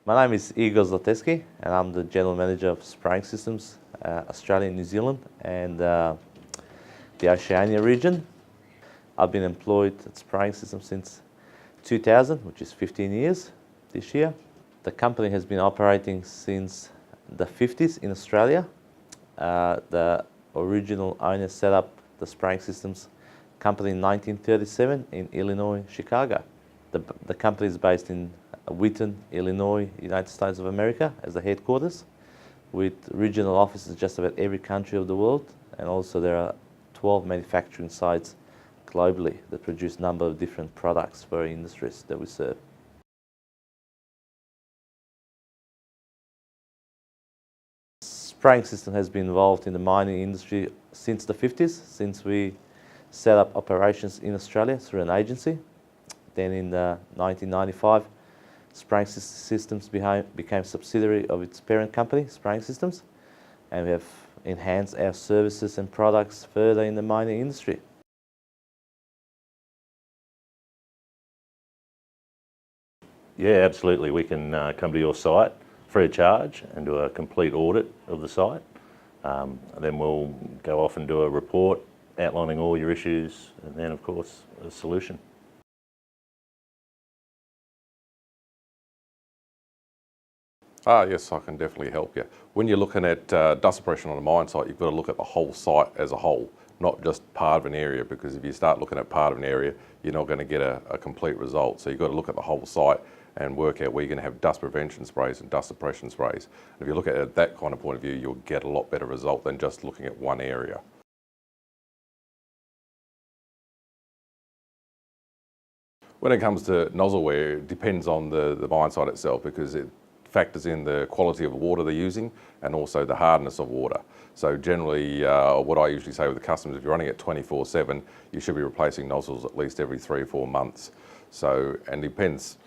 My name is Igor Zlateski and I'm the General Manager of Spraying Systems, Australia, New Zealand and the Oceania region. I've been employed at Spraying Systems since 2000, which is 15 years this year. The company has been operating since the 50s in Australia. The original owner set up the Spraying Systems company in 1937 in Illinois, Chicago. The company is based in Wheaton, Illinois, United States of America as the headquarters, with regional offices just about every country of the world, and also there are 12 manufacturing sites globally that produce a number of different products for industries that we serve. Spraying System has been involved in the mining industry since the 50s, since we set up operations in Australia through an agency. Then in 1995, Spraying Systems became a subsidiary of its parent company, Spraying Systems, and we have enhanced our services and products further in the mining industry. Yeah, absolutely. We can come to your site free of charge and do a complete audit of the site. Then we'll go off and do a report outlining all your issues and then, of course, a solution. Yes, I can definitely help you. When you're looking at dust suppression on a mine site, you've got to look at the whole site as a whole, not just part of an area, because if you start looking at part of an area, you're not going to get a complete result. So you've got to look at the whole site and work out where you're going to have dust prevention sprays and dust suppression sprays. If you look at it at that kind of point of view, you'll get a lot better result than just looking at one area. When it comes to nozzle wear, it depends on the mine site itself, because it factors in the quality of the water they're using and also the hardness of water. So generally, what I usually say with the customers, if you're running it 24/7, you should be replacing nozzles at least every 3 or 4 months. So, and it depends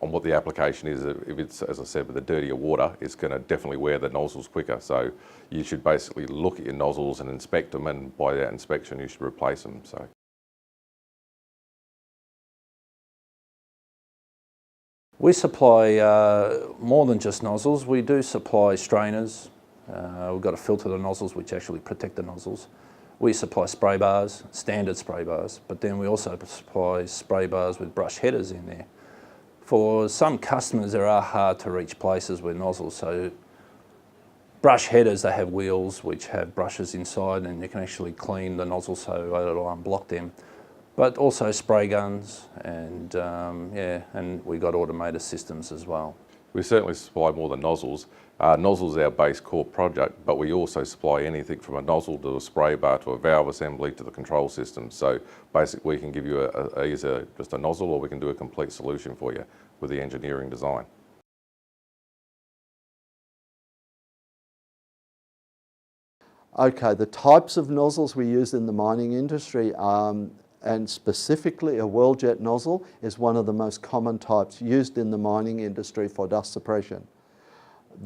on what the application is. If it's, as I said, with the dirtier water, it's going to definitely wear the nozzles quicker. So you should basically look at your nozzles and inspect them, and by that inspection, you should replace them. So. We supply more than just nozzles. We do supply strainers. We've got to filter the nozzles, which actually protect the nozzles. We supply spray bars, standard spray bars, but then we also supply spray bars with brush headers in there. For some customers, there are hard to reach places with nozzles, so brush headers, they have wheels which have brushes inside, and you can actually clean the nozzle so it'll unblock them. But also spray guns, and yeah, and we got automated systems as well. We certainly supply more than nozzles. Nozzles are our base core project, but we also supply anything from a nozzle to a spray bar to a valve assembly to the control system. So basically we can give you either just a nozzle, or we can do a complete solution for you with the engineering design. Okay, the types of nozzles we use in the mining industry, and specifically a whirljet nozzle, is one of the most common types used in the mining industry for dust suppression.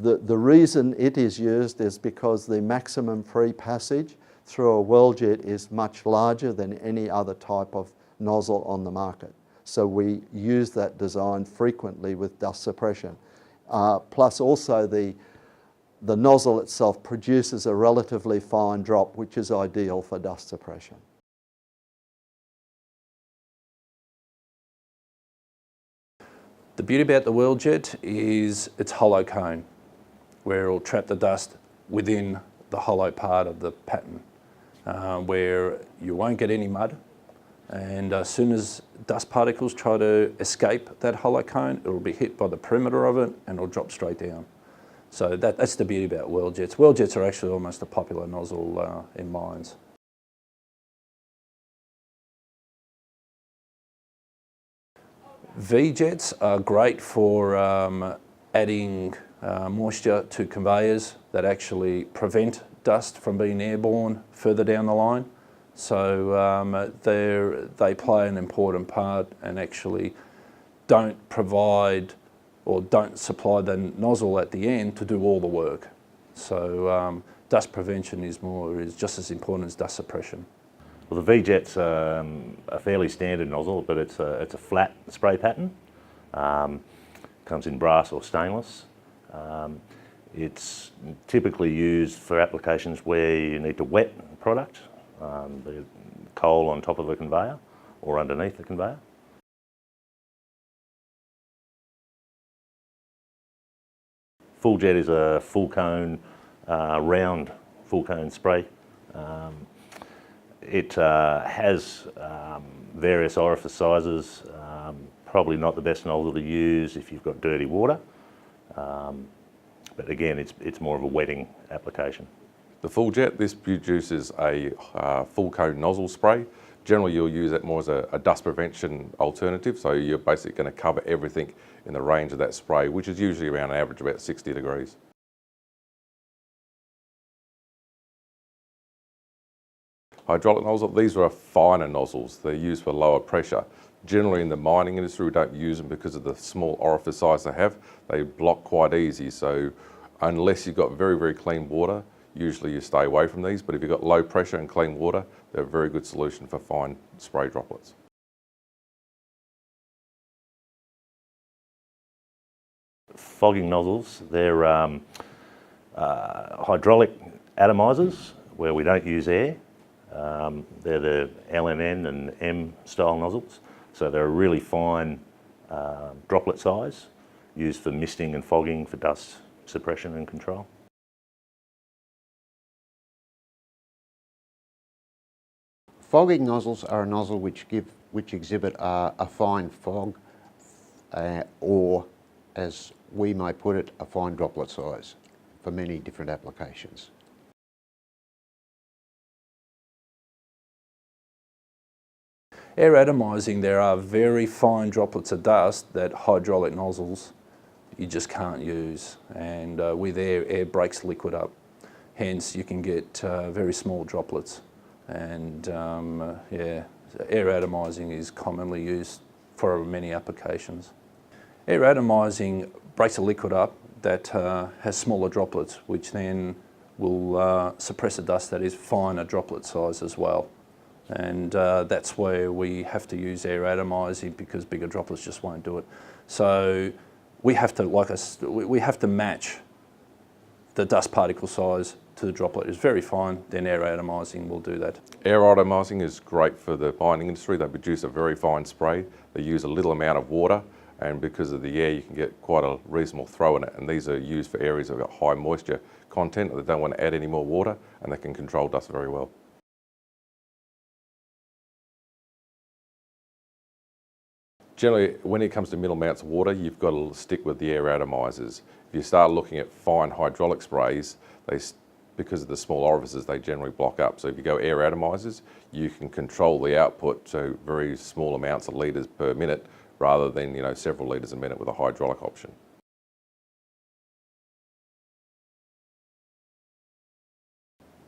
The reason it is used is because the maximum free passage through a whirljet is much larger than any other type of nozzle on the market. So we use that design frequently with dust suppression. Plus also the nozzle itself produces a relatively fine drop, which is ideal for dust suppression. The beauty about the whirljet is it's hollow cone, where it'll trap the dust within the hollow part of the pattern, where you won't get any mud, and as soon as dust particles try to escape that hollow cone, it'll be hit by the perimeter of it and it'll drop straight down. So that's the beauty about whirljets. Whirljets are actually almost a popular nozzle in mines. V-jets are great for adding moisture to conveyors that actually prevent dust from being airborne further down the line. So they play an important part and actually don't provide or don't supply the nozzle at the end to do all the work. So dust prevention is just as important as dust suppression. Well, the V-jet's a fairly standard nozzle, but it's a flat spray pattern. comes in brass or stainless. It's typically used for applications where you need to wet product, the coal on top of a conveyor or underneath the conveyor. Full jet is a full cone, round full cone spray. It has various orifice sizes, probably not the best nozzle to use if you've got dirty water. But again, it's more of a wetting application. The full jet, this produces a full cone nozzle spray. Generally, you'll use it more as a dust prevention alternative, so you're basically going to cover everything in the range of that spray, which is usually around an average about 60 degrees. Hydraulic nozzle, these are finer nozzles. They're used for lower pressure. Generally in the mining industry, we don't use them because of the small orifice size they have. They block quite easy, so unless you've got very, very clean water, usually you stay away from these, but if you've got low pressure and clean water, they're a very good solution for fine spray droplets. Fogging nozzles, they're hydraulic atomizers where we don't use air. They're the LNN and M style nozzles, so they're a really fine droplet size, used for misting and fogging for dust suppression and control. Fogging nozzles are a nozzle which exhibit a fine fog, or as we may put it, a fine droplet size for many different applications. Air atomizing, there are very fine droplets of dust that hydraulic nozzles you just can't use, and with air breaks liquid up. Hence you can get very small droplets, and yeah, air atomizing is commonly used for many applications. Air atomizing breaks a liquid up that has smaller droplets, which then will suppress the dust that is finer droplet size as well. And that's where we have to use air atomizing, because bigger droplets just won't do it. So we have to, we have to match the dust particle size to the droplet. It's very fine, then air atomizing will do that. Air atomizing is great for the mining industry. They produce a very fine spray. They use a little amount of water, and because of the air you can get quite a reasonable throw in it, and these are used for areas that have got high moisture content. They don't want to add any more water, and they can control dust very well. Generally, when it comes to middle amounts of water, you've got to stick with the air atomizers. If you start looking at fine hydraulic sprays, because of the small orifices, they generally block up. So if you go air atomizers, you can control the output to very small amounts of litres per minute, rather than several litres a minute with a hydraulic option.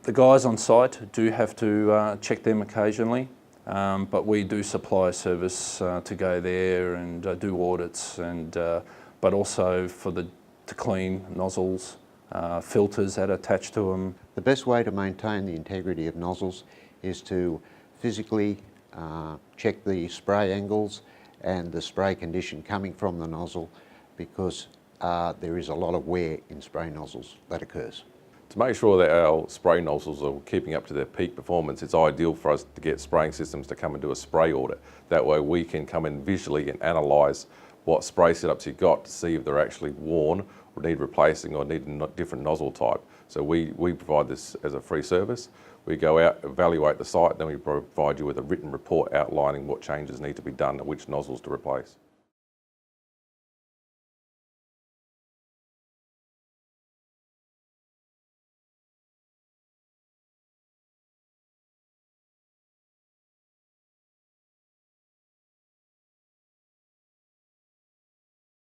The guys on site do have to check them occasionally. But we do supply a service to go there and do audits, and but also to clean nozzles, filters that are attached to them. The best way to maintain the integrity of nozzles is to physically check the spray angles and the spray condition coming from the nozzle, because there is a lot of wear in spray nozzles that occurs. To make sure that our spray nozzles are keeping up to their peak performance, it's ideal for us to get spraying systems to come and do a spray audit. That way we can come in visually and analyse what spray setups you've got to see if they're actually worn or need replacing or need a different nozzle type. So we provide this as a free service. We go out, evaluate the site, then we provide you with a written report outlining what changes need to be done and which nozzles to replace.